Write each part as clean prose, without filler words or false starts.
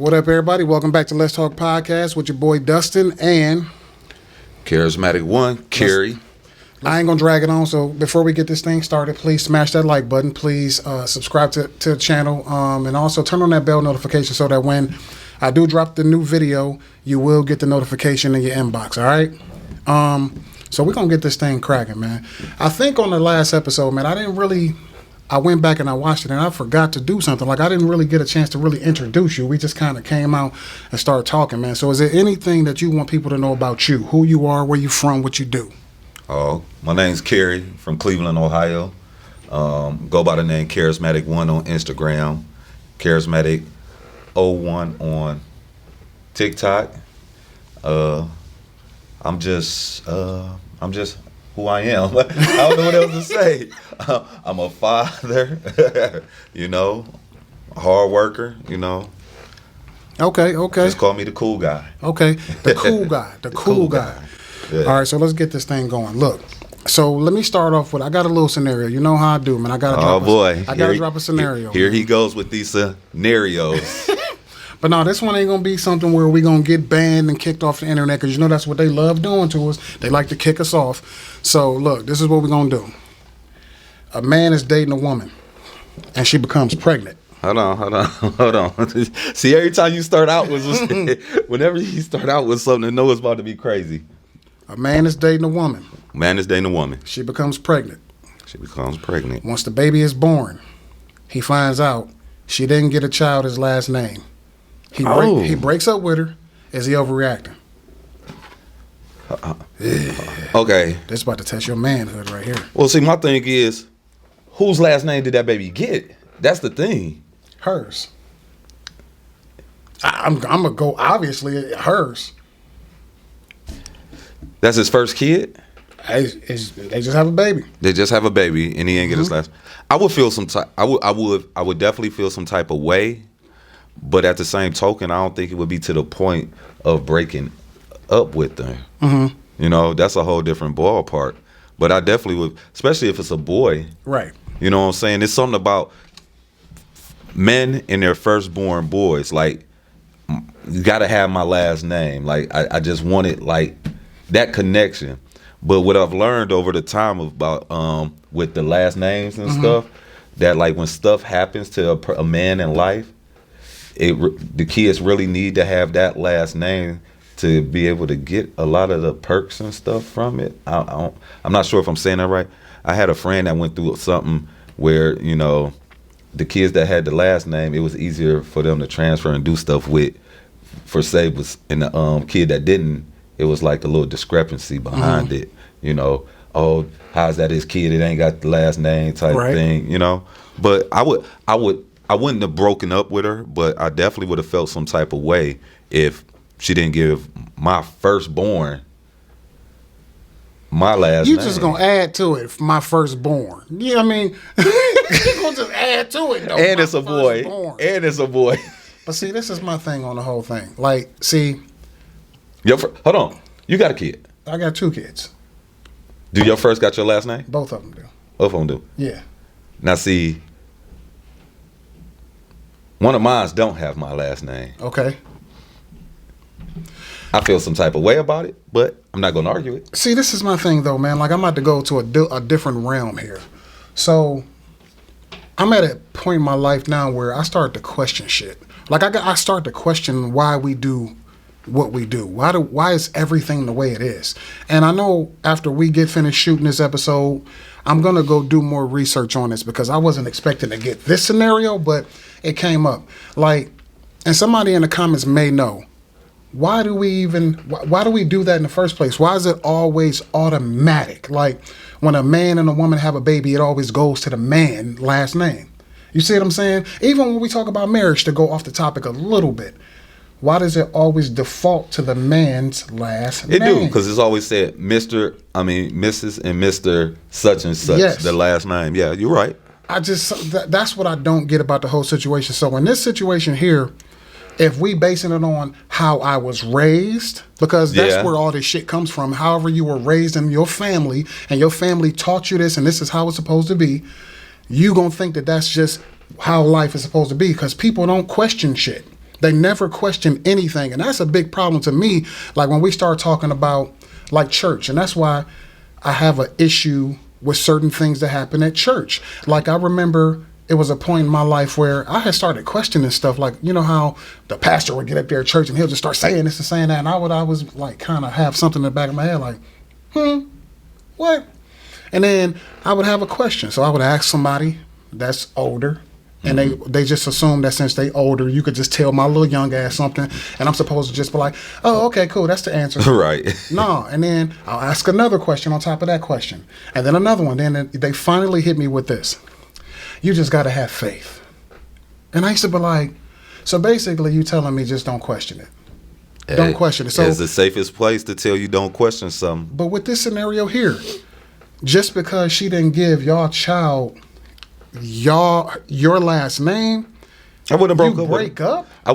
What up, everybody? Welcome back to Let's Talk Podcast with your boy Dustin and Charismatic One, Kerry. I ain't gonna drag it on. So before we get this thing started, please smash that like button. Please subscribe to the channel, and also turn on that bell notification so that when I do drop the new video, you will get the notification in your inbox. All right. So we're gonna get this thing cracking, man. I think on the last episode, man, I went back and I watched it and I forgot to do something. Like I didn't really get a chance to really introduce you. We just kind of came out and started talking, man. So is there anything that you want people to know about you? Who you are, where you from, what you do? Oh, my name's Kerry from Cleveland, Ohio. Go by the name Charismatic One on Instagram, Charismatic 01 on TikTok. I'm just who I am. I don't know what else to say. I'm a father, a hard worker, Okay. Just call me the cool guy. Okay, the cool guy, the cool guy. Yeah. All right, so let's get this thing going. Look, so let me start off with, I got a little scenario. You know how I do, man. I got to drop a scenario. Here he goes with these scenarios. But no, this one ain't going to be something where we're going to get banned and kicked off the internet because that's what they love doing to us. They like to kick us off. So, look, this is what we're going to do. A man is dating a woman, and she becomes pregnant. Hold on. See, every time you start out with, whenever you start out with something, you know it's about to be crazy. A man is dating a woman. She becomes pregnant. Once the baby is born, he finds out she didn't get a child his last name. He breaks up with her. Is he overreacting? Okay. This about to test your manhood right here. Well, see, my thing is, whose last name did that baby get? That's the thing. Hers. I'm going to go, obviously, hers. That's his first kid? They just have a baby. They just have a baby, and he ain't get his last. I would feel some type. I would definitely feel some type of way, but at the same token, I don't think it would be to the point of breaking up with them. Mm-hmm. That's a whole different ballpark. But I definitely would, especially if it's a boy. Right. You know what I'm saying? It's something about men and their firstborn boys. Like, you got to have my last name. Like, I just wanted, like, that connection. But what I've learned over the time about with the last names and stuff, that like when stuff happens to a man in life, the kids really need to have that last name to be able to get a lot of the perks and stuff from it. I'm not sure if I'm saying that right. I had a friend that went through something where the kids that had the last name, it was easier for them to transfer and do stuff with. For say was and the kid that didn't. It was like a little discrepancy behind it, Oh, how's that his kid? It ain't got the last name type thing, But I wouldn't have broken up with her, but I definitely would have felt some type of way if she didn't give my firstborn my last name. You just gonna add to it, my firstborn. You know what I mean? You gonna just add to it, though. And it's a boy. But see, this is my thing on the whole thing. Like, see. Hold on. You got a kid? I got 2 kids. Do your first got your last name? Both of them do. Both of them do? Yeah. Now, see, one of mine don't have my last name. Okay. I feel some type of way about it, but I'm not going to argue it. See, this is my thing, though, man. Like, I'm about to go to a different realm here. So, I'm at a point in my life now where I start to question shit. Like, I start to question why we do what we do. Why is everything the way it is? And I know after we get finished shooting this episode, I'm going to go do more research on this because I wasn't expecting to get this scenario, but it came up. Like, and somebody in the comments may know, why do we do that in the first place? Why is it always automatic? Like, when a man and a woman have a baby, it always goes to the man last name. You see what I'm saying? Even when we talk about marriage, to go off the topic a little bit, why does it always default to the man's last name? It do, because it's always said Mrs. and Mr. such and such, yes. The last name. Yeah, you're right. That's what I don't get about the whole situation. So in this situation here, if we basing it on how I was raised, because that's where all this shit comes from, however you were raised in your family, and your family taught you this, and this is how it's supposed to be, you gonna think that that's just how life is supposed to be, because people don't question shit. They never question anything. And that's a big problem to me. Like when we start talking about like church, and that's why I have an issue with certain things that happen at church. Like I remember it was a point in my life where I had started questioning stuff. Like, you know how the pastor would get up there at church and he'll just start saying this and saying that. And I was like kind of have something in the back of my head like, what? And then I would have a question. So I would ask somebody that's older, and they just assume that since they older, you could just tell my little young ass something, and I'm supposed to just be like, oh, okay, cool, that's the answer. Right. No, and then I'll ask another question on top of that question, and then another one. Then they finally hit me with this. You just got to have faith. And I used to be like, so basically you telling me just don't question it. Don't question it. So it's the safest place to tell you don't question something. But with this scenario here, just because she didn't give y'all child your last name, I wouldn't have broke up. I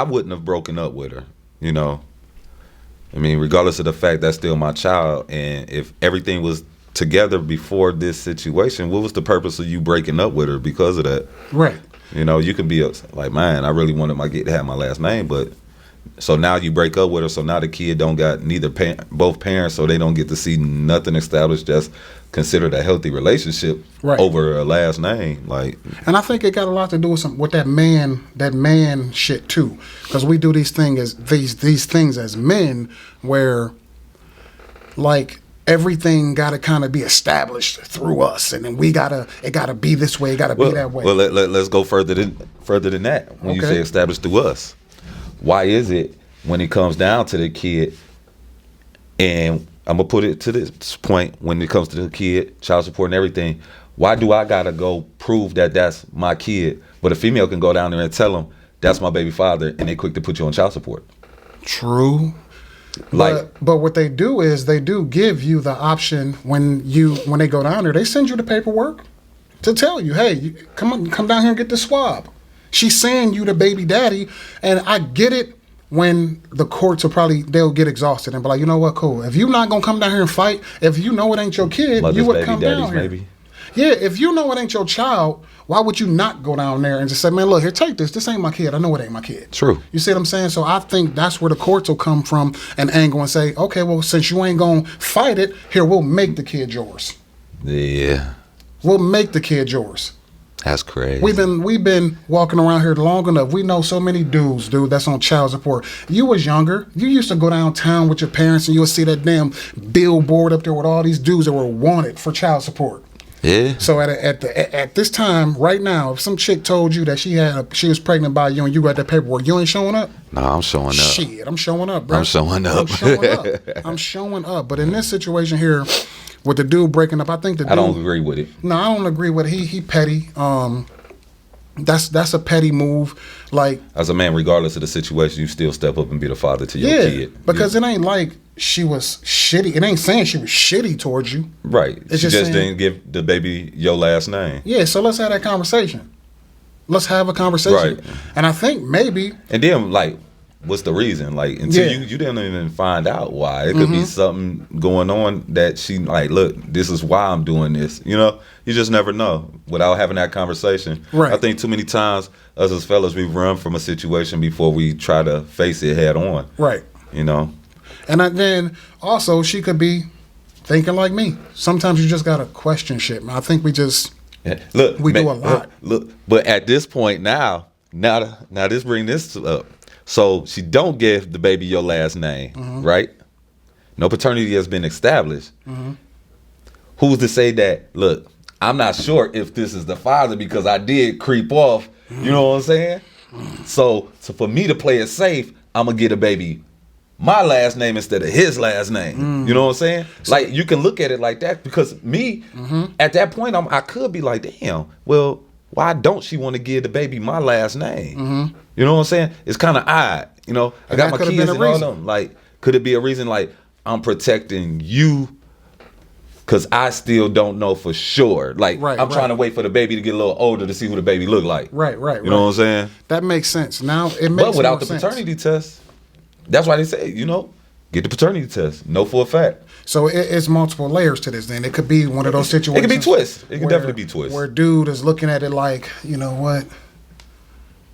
wouldn't have broken up with her. You know, I mean, regardless of the fact that's still my child, and if everything was together before this situation, what was the purpose of you breaking up with her because of that? Right. You know, you could be like, man, I really wanted my kid to have my last name, but so now you break up with her, so now the kid don't got both parents, so they don't get to see nothing established that's considered a healthy relationship over a last name. Like, and I think it got a lot to do with that man shit too, because we do these things as men, where like everything got to kind of be established through us, and then it got to be this way, it got to be that way. Well, let's go further than that. When you say established through us, why is it when it comes down to the kid, and I'm gonna put it to this point, when it comes to the kid, child support and everything, why do I gotta go prove that that's my kid, but a female can go down there and tell them that's my baby father, and they quick to put you on child support? True. But what they do is they do give you the option when they go down there, they send you the paperwork to tell you, hey, come down here and get the swab. She's saying you the baby daddy, and I get it when the courts they'll get exhausted and be like, you know what, cool. If you're not gonna come down here and fight, if you know it ain't your kid, you would come down here. Maybe. Yeah, if you know it ain't your child, why would you not go down there and just say, man, look, here, take this. This ain't my kid. I know it ain't my kid. True. You see what I'm saying? So I think that's where the courts will come from an angle and say, okay, well, since you ain't gonna fight it, here, we'll make the kid yours. Yeah. We'll make the kid yours. That's crazy. We've been walking around here long enough. We know so many dudes, that's on child support. You was younger. You used to go downtown with your parents and you would see that damn billboard up there with all these dudes that were wanted for child support. Yeah. So at this time, right now, if some chick told you that she was pregnant by you and you got that paperwork, you ain't showing up? No, I'm showing up. Shit, I'm showing up, bro. I'm showing up. I'm showing up. But in this situation here, with the dude breaking up, I think I don't agree with it. No, I don't agree with it. He petty. That's a petty move. Like, as a man, regardless of the situation, you still step up and be the father to your kid. Because it ain't like she was shitty. It ain't saying she was shitty towards you. Right. She just didn't give the baby your last name. Yeah, so let's have that conversation. Let's have a conversation. Right. And I think maybe. And then, like, what's the reason? Like, until you didn't even find out why. It could be something going on that she like, look, this is why I'm doing this. You know, you just never know without having that conversation. Right. I think too many times us as fellas, we run from a situation before we try to face it head on. Right. You know. And then also she could be thinking like me. Sometimes you just gotta question shit, man. I think we just we do a lot. Look, but at this point now this bring this up. So she don't give the baby your last name, right? No paternity has been established. Who's to say that, look, I'm not sure if this is the father because I did creep off, you know what I'm saying? So for me to play it safe, I'm going to get a baby my last name instead of his last name. You know what I'm saying? Like, you can look at it like that because me, at that point, I could be like, damn, well, why don't she want to give the baby my last name? You know what I'm saying? It's kind of odd. You know, I got my kids and all them. Like, could it be a reason like I'm protecting you because I still don't know for sure? Like, I'm trying to wait for the baby to get a little older to see who the baby look like. Right. You know what I'm saying? That makes sense. Now it makes But without the paternity test, that's why they say, you know, get the paternity test. Know for a fact. So it's multiple layers to this. Then it could be one of those situations. It could be twist. It could definitely be twist. Where dude is looking at it like, you know what?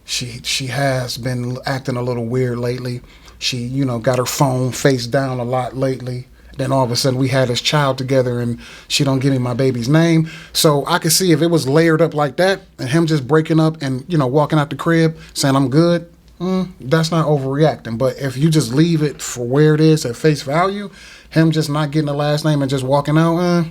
She has been acting a little weird lately. She, got her phone face down a lot lately. Then all of a sudden we had this child together and she don't give me my baby's name. So I could see if it was layered up like that and him just breaking up and, walking out the crib saying I'm good, that's not overreacting. But if you just leave it for where it is at face value, him just not getting the last name and just walking out,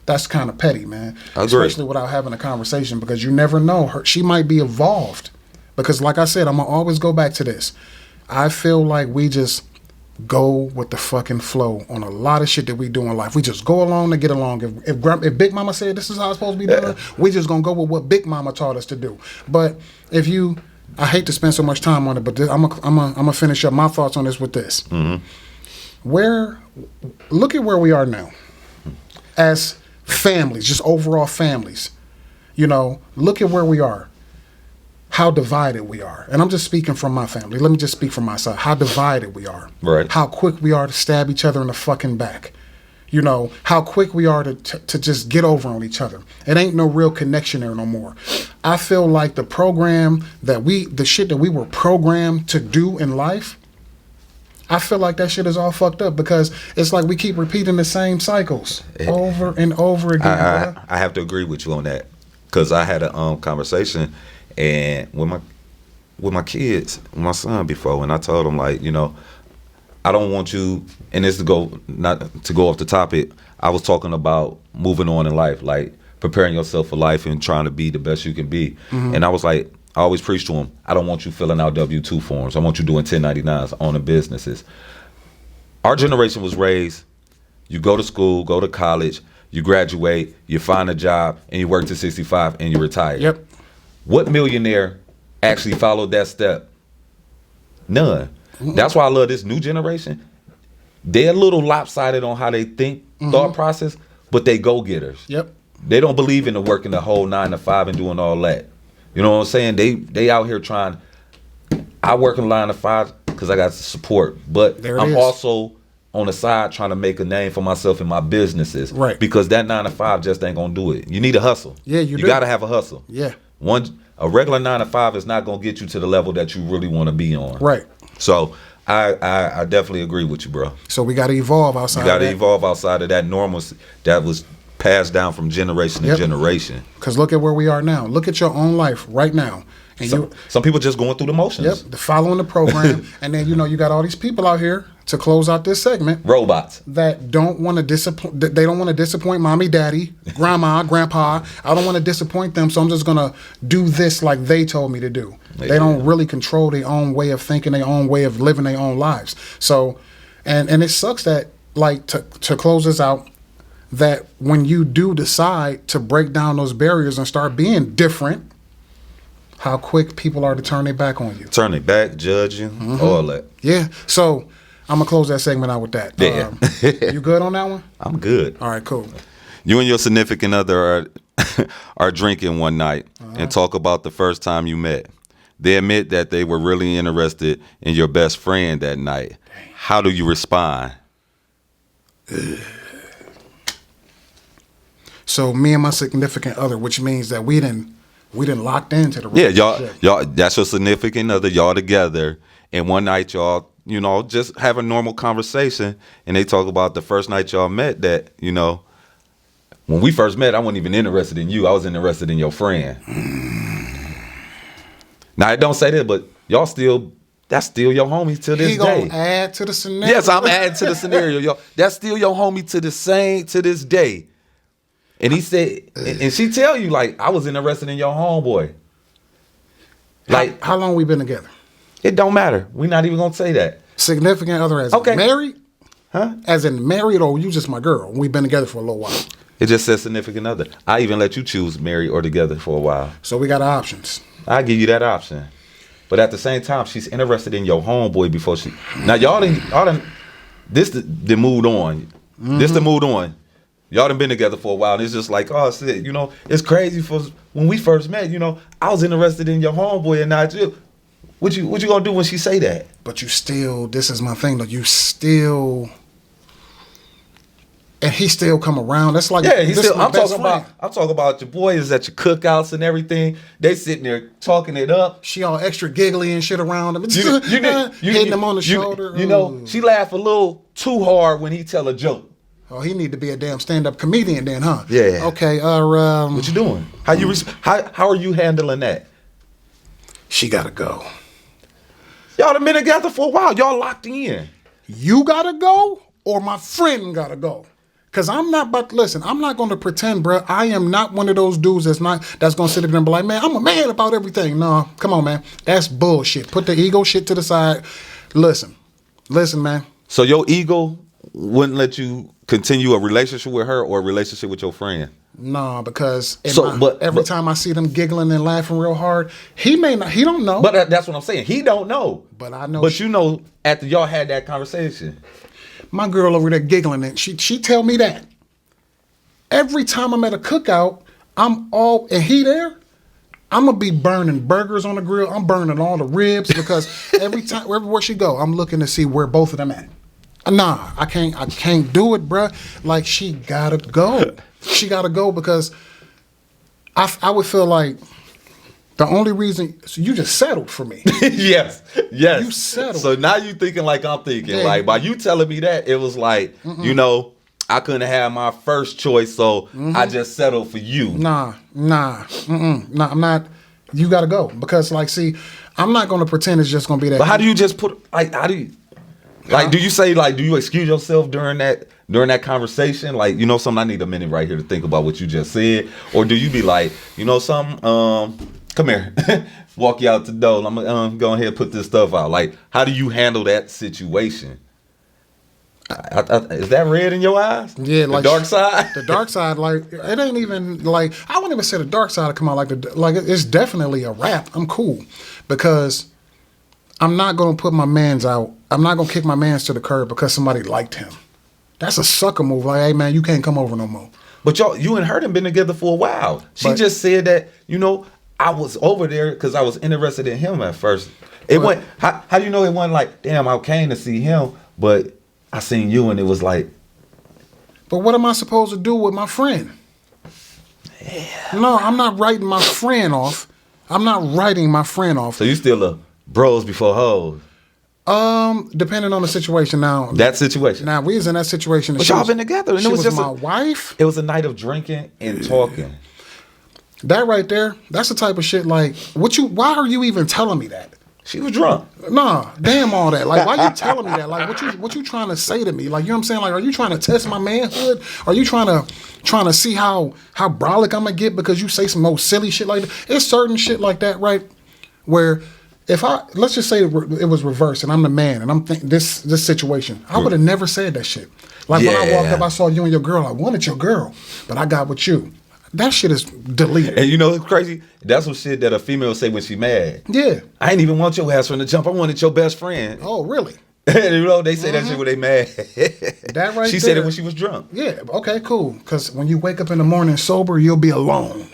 that's kind of petty, man. Especially without having a conversation, because you never know. She might be evolved. Because like I said, I'm going to always go back to this. I feel like we just go with the fucking flow on a lot of shit that we do in life. We just go along to get along. If Big Mama said this is how it's supposed to be done, we just gonna go with what Big Mama taught us to do. But I hate to spend so much time on it, but I'm gonna finish up my thoughts on this with this. Mm-hmm. Look at where we are now, as families, just overall families. Look at where we are. How divided we are. And I'm just speaking from my family. Let me just speak from my side. How divided we are. Right. How quick we are to stab each other in the fucking back. How quick we are to just get over on each other. It ain't no real connection there no more. I feel like the shit that we were programmed to do in life, I feel like that shit is all fucked up, because it's like we keep repeating the same cycles over and over again. I have to agree with you on that, because I had a conversation and with my kids, with my son before, and I told him, like, I don't want you, and this not to go off the topic, I was talking about moving on in life, like preparing yourself for life and trying to be the best you can be. Mm-hmm. And I was like, I always preach to him, I don't want you filling out W-2 forms. I want you doing 1099s, owning businesses. Our generation was raised, you go to school, go to college, you graduate, you find a job, and you work to 65 and you retire. Yep. What millionaire actually followed that step? None. Mm-hmm. That's why I love this new generation. They're a little lopsided on how they think, thought process, but they go-getters. Yep. They don't believe in the working the whole 9 to 5 and doing all that. You know what I'm saying? They out here trying. I work in 9 to 5 because I got support, but I'm also on the side trying to make a name for myself in my businesses. Right. Because that 9 to 5 just ain't gonna do it. You need a hustle. Yeah, you do. Gotta have a hustle. Yeah. A regular 9 to 5 is not gonna get you to the level that you really want to be on. Right. So I definitely agree with you, bro. So we gotta evolve outside. You gotta evolve outside of that normalcy that was passed down from generation to generation. Because look at where we are now. Look at your own life right now. And some people just going through the motions. Yep, following the program. And then, you got all these people out here to close out this segment. Robots. That don't want to disappoint. They don't want to disappoint mommy, daddy, grandma, grandpa. I don't want to disappoint them, so I'm just going to do this like they told me to do. Yeah. They don't really control their own way of thinking, their own way of living their own lives. So, and it sucks that, like, to close this out, that when you do decide to break down those barriers and start being different, how quick people are to turn their back on you. Turn their back, judge you, all that. Yeah. So I'm going to close that segment out with that. Yeah. You good on that one? I'm good. All right, cool. You and your significant other are drinking one night and talk about the first time you met. They admit that they were really interested in your best friend that night. Dang. How do you respond? So me and my significant other, which means that we didn't locked into the relationship. Y'all, that's your significant other. Y'all together, and one night y'all, just have a normal conversation, and they talk about the first night y'all met. That when we first met, I wasn't even interested in you. I was interested in your friend. Now I don't say that, but y'all that's still your homie to this day. He gonna add to the scenario. Yes, I'm adding to the scenario, y'all. That's still your homie to this day. And he said, and she tell you, like, I was interested in your homeboy. Like, how long we been together? It don't matter. We're not even gonna say that. Significant other as in married? Huh? As in married, or you just my girl? We've been together for a little while. It just says significant other. I even let you choose married or together for a while. So we got options. I give you that option. But at the same time, she's interested in your homeboy before she. Now y'all done. This the mood on. This the mood on. Y'all done been together for a while, and it's just like, oh, shit, it's crazy. For when we first met, I was interested in your homeboy and not you. What you gonna do when she say that? But you still, this is my thing, though. You still, and he still come around. That's like Yeah, he's this is still. my I'm best talking friend. about. I'm talking about your boys at your cookouts and everything. They sitting there talking it up. She all extra giggly and shit around him. You Hitting him on the shoulder. You know, Ooh. she laugh a little too hard when he tell a joke. Oh, he need to be a damn stand-up comedian then, huh? Yeah. Okay. What you doing? How are you handling that? She gotta go. Y'all done been together for a while. Y'all locked in. You gotta go, or my friend gotta go. Cause I'm not about to listen. I'm not gonna pretend, bro. I am not one of those dudes that's gonna sit there and be like, man, I'm a man about everything. No, come on, man. That's bullshit. Put the ego shit to the side. Listen, man. So your ego wouldn't let you continue a relationship with her or a relationship with your friend? Nah, because every time I see them giggling and laughing real hard, he don't know. But that's what I'm saying. He don't know. But I know. But you know, after y'all had that conversation. My girl over there giggling, and she tell me that. Every time I'm at a cookout, and he there, I'm gonna be burning burgers on the grill. I'm burning all the ribs because everywhere she go, I'm looking to see where both of them at. Nah, I can't do it, bruh. Like, she gotta go. She gotta go because I would feel like the only reason, so you just settled for me. Yes. You settled. So now you thinking like I'm thinking. Yeah. Like, by you telling me that, it was like, you know, I couldn't have my first choice, so I just settled for you. Nah, I'm not. You gotta go because, like, see, I'm not gonna pretend it's just gonna be that. But how do you just put, like, how do you, like, do you say, like, do you excuse yourself during that conversation? Like, you know something, I need a minute right here to think about what you just said. Or do you be like, you know something, come here, walk you out the door. I'm gonna go ahead and put this stuff out. Like, how do you handle that situation? Is that red in your eyes? Yeah, the like dark side. The dark side, like, it ain't even like, I wouldn't even say the dark side to come out like it's definitely a rap. I'm cool because I'm not gonna put my mans out. I'm not gonna kick my mans to the curb because somebody liked him. That's a sucker move. Like, hey man, you can't come over no more. But you and her done been together for a while. She But- just said that, you know, I was over there because I was interested in him at first. It went. How do you know it wasn't like, damn, I came to see him, but I seen you and it was like. But what am I supposed to do with my friend? Yeah. No, I'm not writing my friend off. So you still a bros before hoes? Depending on the situation now. That situation. Now we was in that situation. But y'all been together, and she it was just my wife. It was a night of drinking and talking. That right there, that's the type of shit. Like, why are you even telling me that? She was drunk. Nah, damn all that. Like, why you telling me that? Like, what you trying to say to me? Like, you know what I'm saying? Like, are you trying to test my manhood? Are you trying to see how brolic I'm gonna get because you say some old silly shit like that? It's certain shit like that, right? Where let's just say it was reversed and I'm the man and I'm thinking this situation, I would have never said that shit. Like, when I walked up, I saw you and your girl. I wanted your girl, but I got with you. That shit is deleted. And you know what's crazy? That's some shit that a female say when she mad. Yeah. I ain't even want your ass from the jump. I wanted your best friend. Oh, really? You know, they say that shit when they mad. That right She there. said it when she was drunk. Yeah, okay, cool. Because when you wake up in the morning sober, you'll be alone.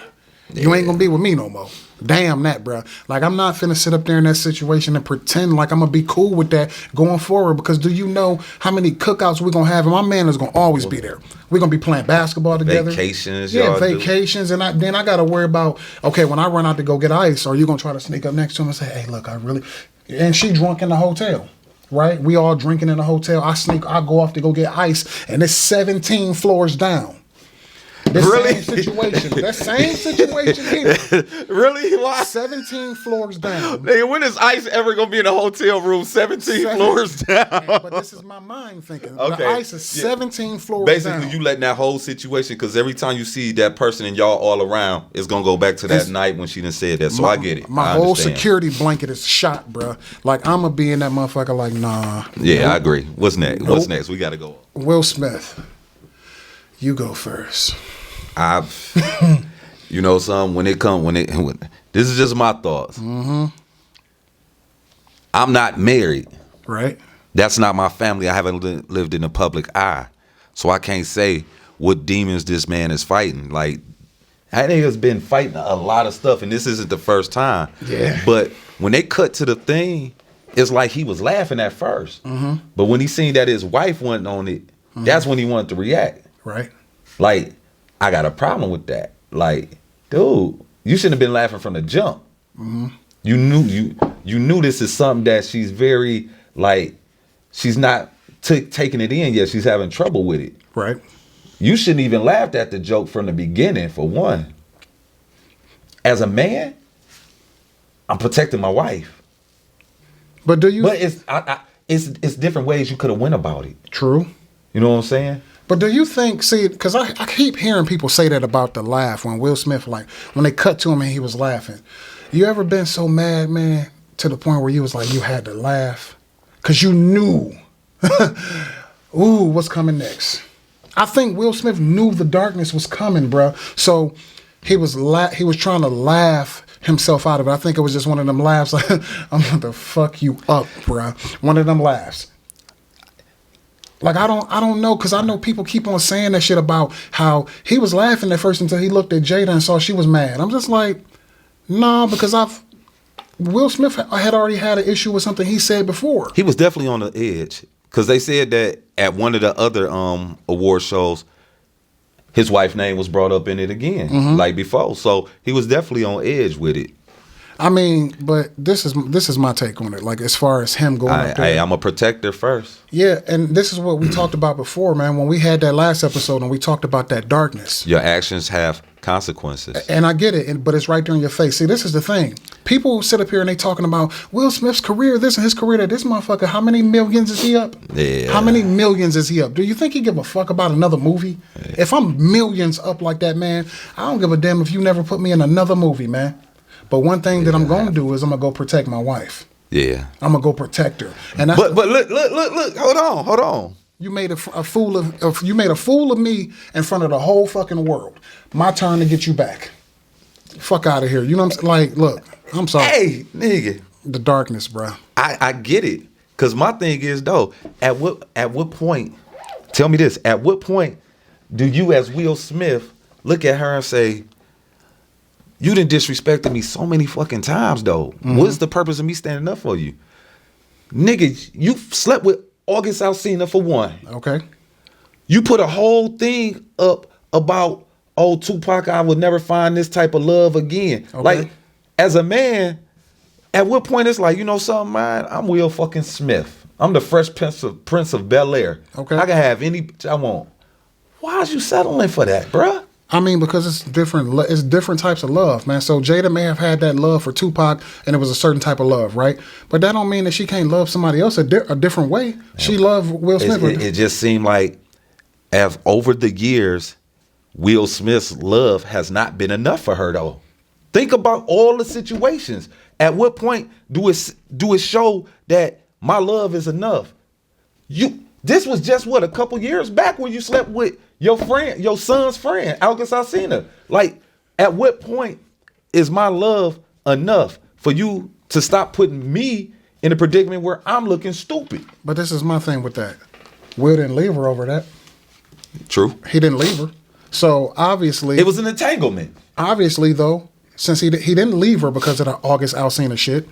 You ain't going to be with me no more. Damn that, bro. Like, I'm not finna sit up there in that situation and pretend like I'm going to be cool with that going forward, because do you know how many cookouts we're going to have? And my man is going to always be there. We're going to be playing basketball together. Vacations, yeah, y'all vacations. And then I got to worry about, okay, when I run out to go get ice, are you going to try to sneak up next to him and say, hey, look, and she drunk in the hotel. Right? We all drinking in the hotel. I go off to go get ice, and it's 17 floors down. Really? That same situation here. Really? Why? 17 floors down. Nigga, when is ice ever gonna be in a hotel room 17 floors down? But this is my mind thinking. Okay. The ice is 17 floors Basically, down. you letting that whole situation, because every time you see that person and y'all all around, it's gonna go back to that night when she done said that. So I get it. My I whole understand. security blanket is shot, bro. Like, I'm gonna be in that motherfucker like, nah. Yeah, I agree. What's next? Nope. What's next? We gotta go. Will Smith, you go first. You know, this is just my thoughts. Mm-hmm. I'm not married. Right. That's not my family. I haven't lived in the public eye, so I can't say what demons this man is fighting. Like, that nigga's been fighting a lot of stuff, and this isn't the first time. Yeah. But when they cut to the thing, it's like he was laughing at first. Mm-hmm. But when he seen that his wife wasn't on it, that's when he wanted to react. Right. Like, I got a problem with that. Like, dude, you shouldn't have been laughing from the jump. Mm-hmm. You knew this is something that she's very, like, she's not taking it in yet. She's having trouble with it. Right. You shouldn't even laughed at the joke from the beginning, for one. As a man, I'm protecting my wife. But do you? But it's different ways you could have went about it. True. You know what I'm saying? But do you think, see, because I keep hearing people say that about the laugh when Will Smith, like, when they cut to him and he was laughing. You ever been so mad, man, to the point where you was like, you had to laugh? Because you knew, ooh, what's coming next? I think Will Smith knew the darkness was coming, bro. So he was trying to laugh himself out of it. I think it was just one of them laughs. Like, I'm going to fuck you up, bro. One of them laughs. Like, I don't know, because I know people keep on saying that shit about how he was laughing at first until he looked at Jada and saw she was mad. I'm just like, nah, because Will Smith had already had an issue with something he said before. He was definitely on the edge, because they said that at one of the other award shows, his wife's name was brought up in it again, like before. So he was definitely on edge with it. I mean, but this is my take on it. Like, as far as him going up there. I'm a protector first. Yeah, and this is what we talked about before, man. When we had that last episode and we talked about that darkness. Your actions have consequences. And I get it, but it's right there in your face. See, this is the thing. People sit up here and they talking about Will Smith's career, this and his career, that. This motherfucker, how many millions is he up? Yeah. How many millions is he up? Do you think he give a fuck about another movie? Yeah. If I'm millions up like that, man, I don't give a damn if you never put me in another movie, man. But one thing that I'm going to do is I'm going to go protect my wife. Yeah. I'm going to go protect her. And but look, hold on. You made a fool of me in front of the whole fucking world. My turn to get you back. Fuck out of here. You know what I'm saying? Like, look, I'm sorry. Hey, nigga. The darkness, bro. I get it. Cause my thing is though, at what point, tell me this, at what point do you as Will Smith look at her and say, you done disrespected me so many fucking times, though. Mm-hmm. What's the purpose of me standing up for you? Nigga, you slept with August Alsina for one. Okay. You put a whole thing up about, oh, Tupac, I would never find this type of love again. Okay. Like, as a man, at what point it's like, you know something, man? I'm Will fucking Smith. I'm the Fresh Prince of Bel-Air. Okay. I can have any bitch I want. Why is you settling for that, bruh? I mean, because it's different. It's different types of love, man. So Jada may have had that love for Tupac, and it was a certain type of love, right? But that don't mean that she can't love somebody else a different way. Yeah. She loved Will Smith. It just seemed like, as over the years, Will Smith's love has not been enough for her, though. Think about all the situations. At what point do it show that my love is enough? This was just a couple years back when you slept with your friend, your son's friend, August Alsina. Like, at what point is my love enough for you to stop putting me in a predicament where I'm looking stupid? But this is my thing with that. Will didn't leave her over that. True. He didn't leave her. So obviously, it was an entanglement. Obviously, though, since he didn't leave her because of the August Alsina shit.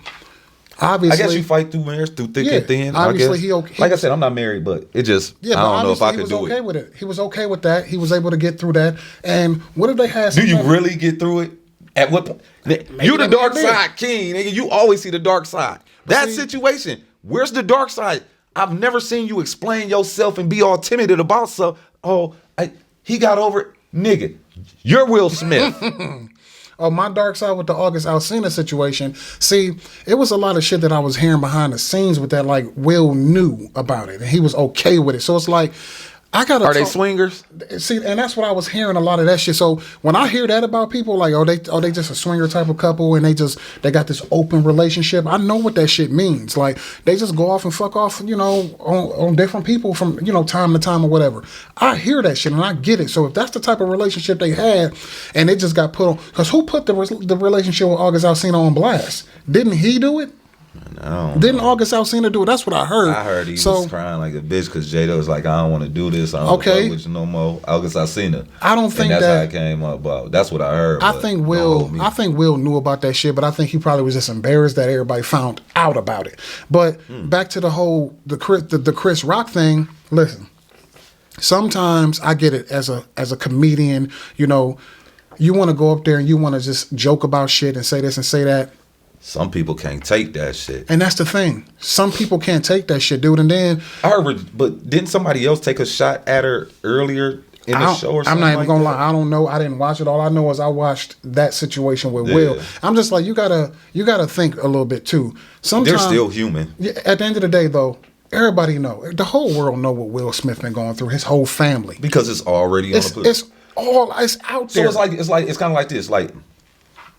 Obviously, I guess you fight through marriage, through thick and thin. Obviously, like I said, I'm not married, but it just I don't know if I could do it. He was okay with it. He was okay with that. He was able to get through that. And what if they had? Do you really get through it? At what point? You the dark side king, nigga. You always see the dark side. That situation. Where's the dark side? I've never seen you explain yourself and be all timid about stuff. Oh, he got over it, nigga. You're Will Smith. Oh, my dark side with the August Alsina situation. See, it was a lot of shit that I was hearing behind the scenes with that. Like, Will knew about it and he was okay with it. So it's like, I gotta. Are they swingers? See, and that's what I was hearing, a lot of that shit. So when I hear that about people, like, they just a swinger type of couple and they got this open relationship. I know what that shit means. Like, they just go off and fuck off, you know, on different people from, you know, time to time or whatever. I hear that shit and I get it. So if that's the type of relationship they had and it just got put on, because who put the relationship with August Alsina on blast? Didn't he do it? Didn't August Alsina do it? That's what I heard. I heard he was crying like a bitch because Jada was like, I don't want to do this. I don't want to play with you no more. August Alsina. I don't think that's how it came up about. That's what I heard. I think Will knew about that shit, but I think he probably was just embarrassed that everybody found out about it. But back to the whole the Chris Rock thing. Listen, sometimes I get it as a comedian, you know, you want to go up there and you want to just joke about shit and say this and say that. Some people can't take that shit. And that's the thing. Some people can't take that shit, dude. And then I heard, but didn't somebody else take a shot at her earlier in the show or something? I'm not even like gonna that? lie. I don't know. I didn't watch it. All I know is I watched that situation with Will. I'm just like, you gotta think a little bit too. Sometimes They're still human. Yeah, at the end of the day, though, everybody know. The whole world know what Will Smith been going through. His whole family. Because it's already on the It's out there. So it's kind of like this. Like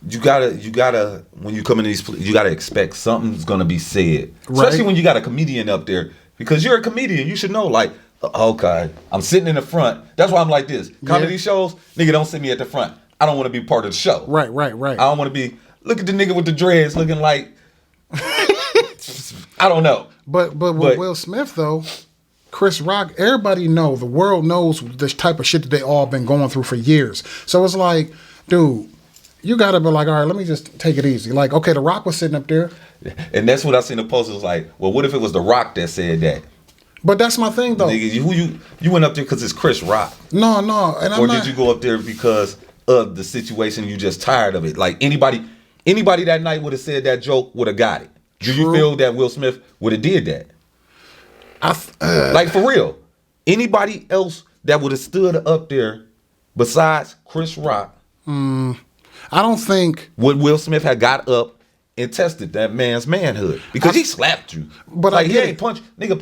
you gotta when you come in these, you gotta expect something's gonna be said, especially when you got a comedian up there, because you're a comedian. You should know, like, okay, I'm sitting in the front. That's why I'm like this. Comedy shows, nigga, don't sit me at the front. I don't want to be part of the show. Right. I don't want to be. Look at the nigga with the dreads, looking like I don't know. But with Will Smith though, Chris Rock, everybody know, the world knows this type of shit that they all been going through for years. So it's like, dude, you gotta be like, all right, let me just take it easy. Like, okay, The Rock was sitting up there. And that's what I seen the post was like, well, what if it was The Rock that said that? But that's my thing though. Nigga, you went up there because it's Chris Rock. No, and or did you go up there because of the situation, you just tired of it? Like anybody that night would have said that joke would have got it. Do you feel that Will Smith would have did that? Like for real, anybody else that would have stood up there besides Chris Rock, I don't think would Will Smith have got up and tested that man's manhood, because he slapped you. But like, I he get ain't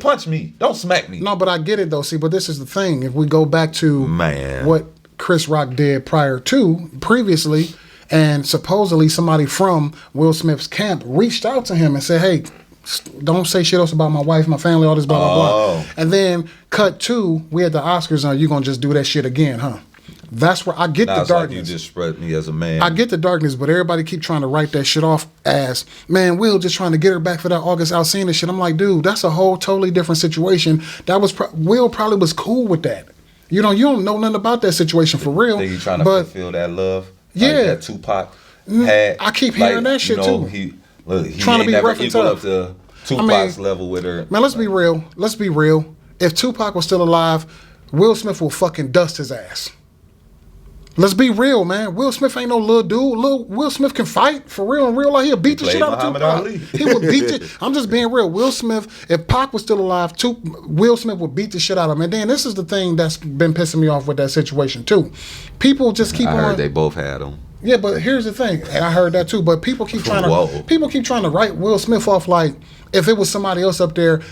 punch me, don't smack me. No, but I get it though. See, but this is the thing. If we go back to what Chris Rock did previously, and supposedly somebody from Will Smith's camp reached out to him and said, hey, don't say shit else about my wife, my family, all this blah, blah, blah. And then cut to, we had the Oscars, and you going to just do that shit again, huh? That's where I get the darkness. Like you just spread me as a man. I get the darkness, but everybody keep trying to write that shit off as, man, Will just trying to get her back for that August Alsina shit. I'm like, dude, that's a whole totally different situation. That was Will probably was cool with that. You know, you don't know nothing about that situation for real. Think he trying to fulfill that love? Yeah. Like that Tupac had. I keep hearing that shit too. He trying to be never rough and equal tough. up to Tupac's level with her. Man, let's be real. Let's be real. If Tupac was still alive, Will Smith will fucking dust his ass. Let's be real, man. Will Smith ain't no little dude. Will Smith can fight for real and real life. He'll beat the shit out of Tupac. Ali. He would beat it. I'm just being real. Will Smith, if Pac was still alive, Will Smith would beat the shit out of him. And then this is the thing that's been pissing me off with that situation too. People just keep I heard they both had him. Yeah, but here's the thing, and I heard that too. But people keep trying to write Will Smith off like if it was somebody else up there,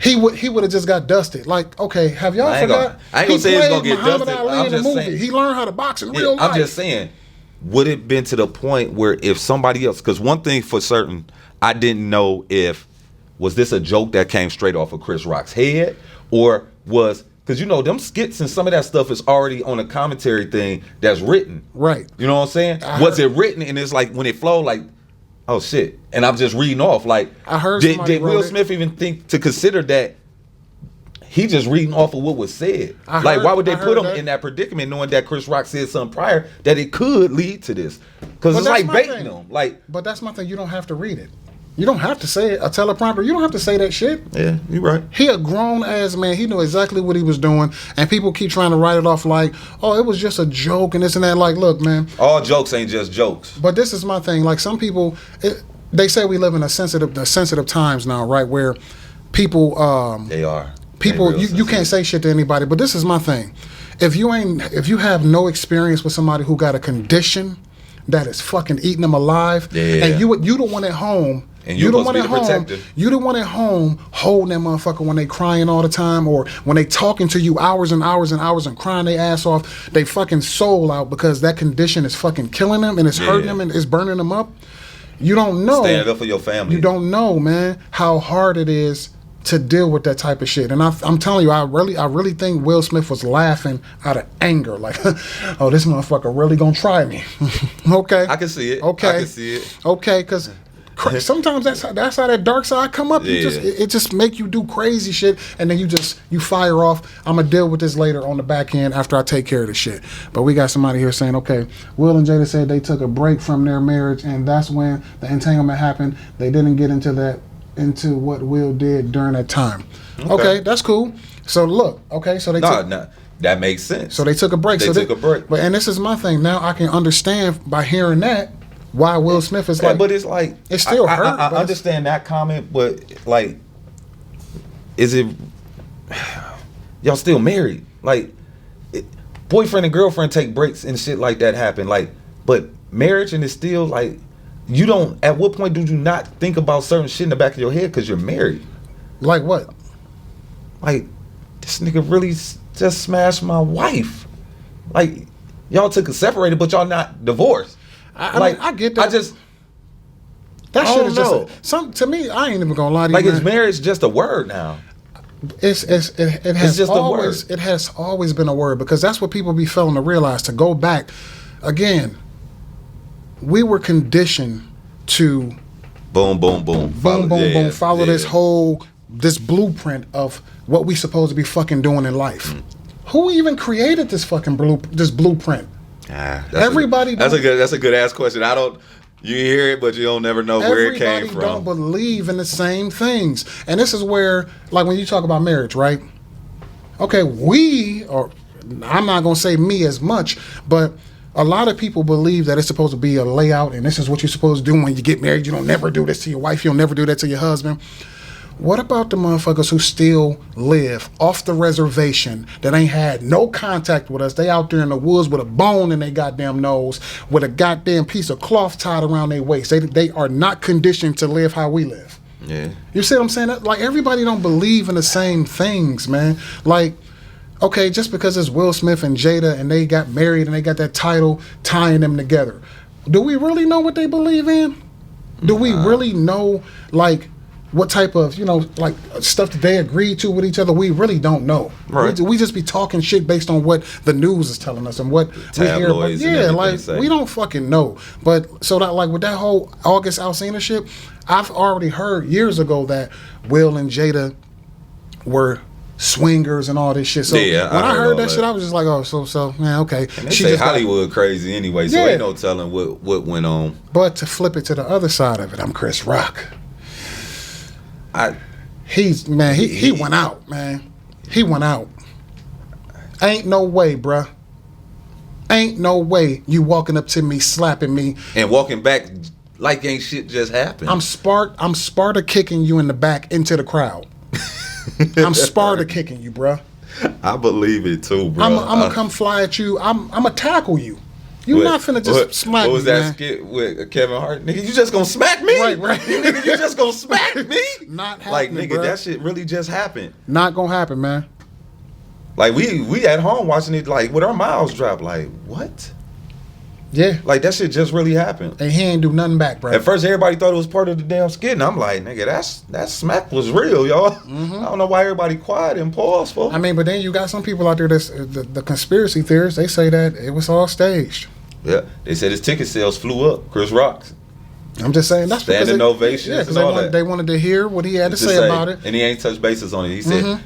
he would have just got dusted. Like, okay, have y'all forgot? I ain't gonna say it's gonna get dusted. Ali in the movie. Saying, he learned how to box in real life. I'm just saying, would it been to the point where if somebody else? Because one thing for certain, I didn't know if was this a joke that came straight off of Chris Rock's head, or was. Because, you know, them skits and some of that stuff is already on a commentary thing that's written. Right. You know what I'm saying? Was it written and it's like when it flowed, like, oh, shit. And I'm just reading off. Like, I heard did Will Smith even think to consider that he just reading off of what was said? Like, why would they put him in that predicament knowing that Chris Rock said something prior that it could lead to this? Because it's like baiting them. Like, but that's my thing. You don't have to read it. You don't have to say it. A teleprompter, you don't have to say that shit. Yeah, you're right. He a grown-ass man. He knew exactly what he was doing. And people keep trying to write it off like, oh, it was just a joke and this and that. Like, look, man. All jokes ain't just jokes. But this is my thing. Like, some people, they say we live in the sensitive times now, right? Where people... they are. People, you can't say shit to anybody. But this is my thing. If you have no experience with somebody who got a condition that is fucking eating them alive, and you the one at home... And you're supposed to be the protector. You the one at home holding that motherfucker when they crying all the time, or when they talking to you hours and hours and hours and crying their ass off, they fucking soul out because that condition is fucking killing them and it's hurting them and it's burning them up. You don't know. Stand up for your family. You don't know, man, how hard it is to deal with that type of shit. And I'm telling you, I really think Will Smith was laughing out of anger, like, oh, this motherfucker really gonna try me. Okay, I can see it. Okay, I can see it. Okay, because sometimes that's how that dark side come up. It just make you do crazy shit, and then you fire off. I'm gonna deal with this later on the back end after I take care of this shit. But we got somebody here saying, okay, Will and Jada said they took a break from their marriage, and that's when the entanglement happened. They didn't get into what Will did during that time. Okay, that's cool. So look, okay, so they No, that makes sense. so they took a break. They took a break. But and this is my thing. Now I can understand by hearing that why Will Smith is like. But it's like it still hurt. I understand that comment, but like, is it y'all still married? Like, boyfriend and girlfriend take breaks and shit like that happen. Like, but marriage and it's still like, you don't. At what point do you not think about certain shit in the back of your head because you're married? Like what? Like, this nigga really just smashed my wife. Like, y'all took a separated, but y'all not divorced. I mean, I get that. That shit is just to me. I ain't even gonna lie to you. Like, is marriage just a word now? It has just always a word. It has always been a word because that's what people be failing to realize. To go back again, we were conditioned to boom, boom, boom, boom, follow this blueprint of what we supposed to be fucking doing in life. Who even created this fucking blueprint? Everybody. That's a good ass question. I don't. You hear it, but you don't never know where it came from. Everybody don't believe in the same things, and this is where, like, when you talk about marriage, right? Okay, I'm not gonna say me as much, but a lot of people believe that it's supposed to be a layout, and this is what you're supposed to do when you get married. You don't never do this to your wife. You'll never do that to your husband. What about the motherfuckers who still live off the reservation that ain't had no contact with us? They out there in the woods with a bone in their goddamn nose, with a goddamn piece of cloth tied around their waist. They are not conditioned to live how we live. Yeah. You see what I'm saying? Like, everybody don't believe in the same things, man. Like, okay, just because it's Will Smith and Jada and they got married and they got that title tying them together, do we really know what they believe in? Do we really know, like, what type of, like, stuff that they agreed to with each other? We really don't know. Right. We just be talking shit based on what the news is telling us and what we hear. Yeah, like, we don't fucking know. But so that, like, with that whole August Alsina shit, I've already heard years ago that Will and Jada were swingers and all this shit. So yeah, when I heard that shit, I was just like, oh, so man, okay. And they say Hollywood crazy anyway, so ain't no telling what went on. But to flip it to the other side of it, I'm Chris Rock. He went out, man. He went out. Ain't no way, bruh. Ain't no way you walking up to me, slapping me, and walking back like ain't shit just happened. I'm Sparta kicking you in the back into the crowd. I'm Sparta kicking you, bruh. I believe it too, bro. I'm gonna come fly at you. I'm gonna tackle you. You're not finna just smack me. What was that skit with Kevin Hart? Nigga, you just gonna smack me? Right. Nigga, you just gonna smack me? Not happening, like, nigga, bro. that shit really just happened. Not gonna happen, man. Like, we at home watching it, like, with our mouths dropped. Like, what? Yeah. Like, that shit just really happened. And he ain't do nothing back, bro. At first, everybody thought it was part of the damn skit, and I'm like, nigga, that smack was real, y'all. Mm-hmm. I don't know why everybody quiet and pause for. I mean, but then you got some people out there that's the conspiracy theorists. They say that it was all staged. Yeah, they said his ticket sales flew up. Chris Rock. I'm just saying that's because standing ovations. Yeah, because they wanted to hear what he had to say about it. And he ain't touched bases on it. He said,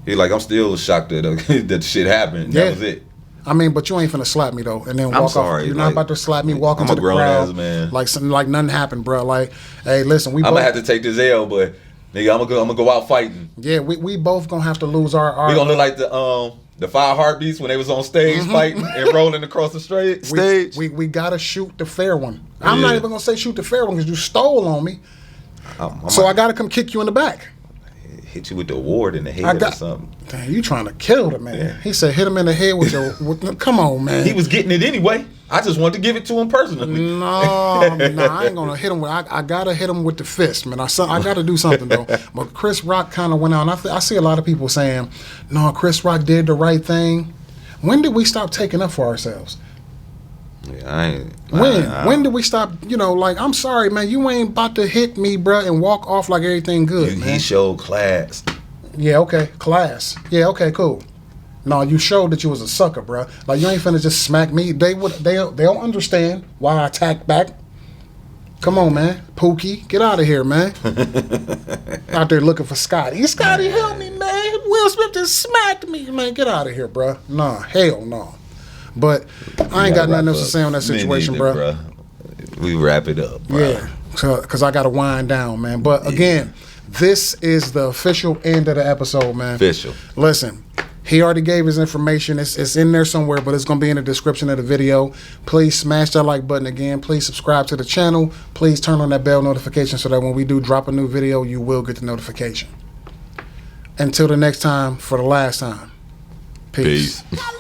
he's like, I'm still shocked that that shit happened. Yeah. That was it. I mean, but you ain't finna slap me though, and then walk off. You're not about to slap me, walk into the crowd. I'm a grown ass man. Like something like nothing happened, bro. Like, hey, listen, I'm gonna have to take this L, but nigga, I'm gonna go out fighting. Yeah, we both gonna have to lose our. We gonna look like the Five Heartbeats when they was on stage fighting and rolling across the stage. We gotta shoot the fair one. I'm not even gonna say shoot the fair one because you stole on me. So I gotta come kick you in the back. Hit you with the award in the head or something. Damn, you trying to kill the man. Yeah. He said hit him in the head with your... come on, man. He was getting it anyway. I just wanted to give it to him personally. No, I ain't going to hit him with... I got to hit him with the fist, man. I got to do something, though. But Chris Rock kind of went out. And I see a lot of people saying, no, Chris Rock did the right thing. When did we stop taking up for ourselves? Yeah, when did we stop? Like, I'm sorry, man. You ain't about to hit me, bruh, and walk off like everything good, man. He showed class. Yeah, okay, class. Yeah, okay, cool. No, you showed that you was a sucker, bruh. Like, you ain't finna just smack me. They'll understand why I attacked back. Come on, man. Pookie, get out of here, man. Out there looking for Scotty. Scotty, help me, man. Will Smith just smacked me, man. Get out of here, bruh. Nah, hell no. But I ain't got nothing else to say on that situation, bro. We wrap it up, bro. Yeah, because I got to wind down, man. But again, this is the official end of the episode, man. Official. Listen, he already gave his information. It's in there somewhere, but it's going to be in the description of the video. Please smash that like button again. Please subscribe to the channel. Please turn on that bell notification so that when we do drop a new video, you will get the notification. Until the next time, for the last time, peace. Peace.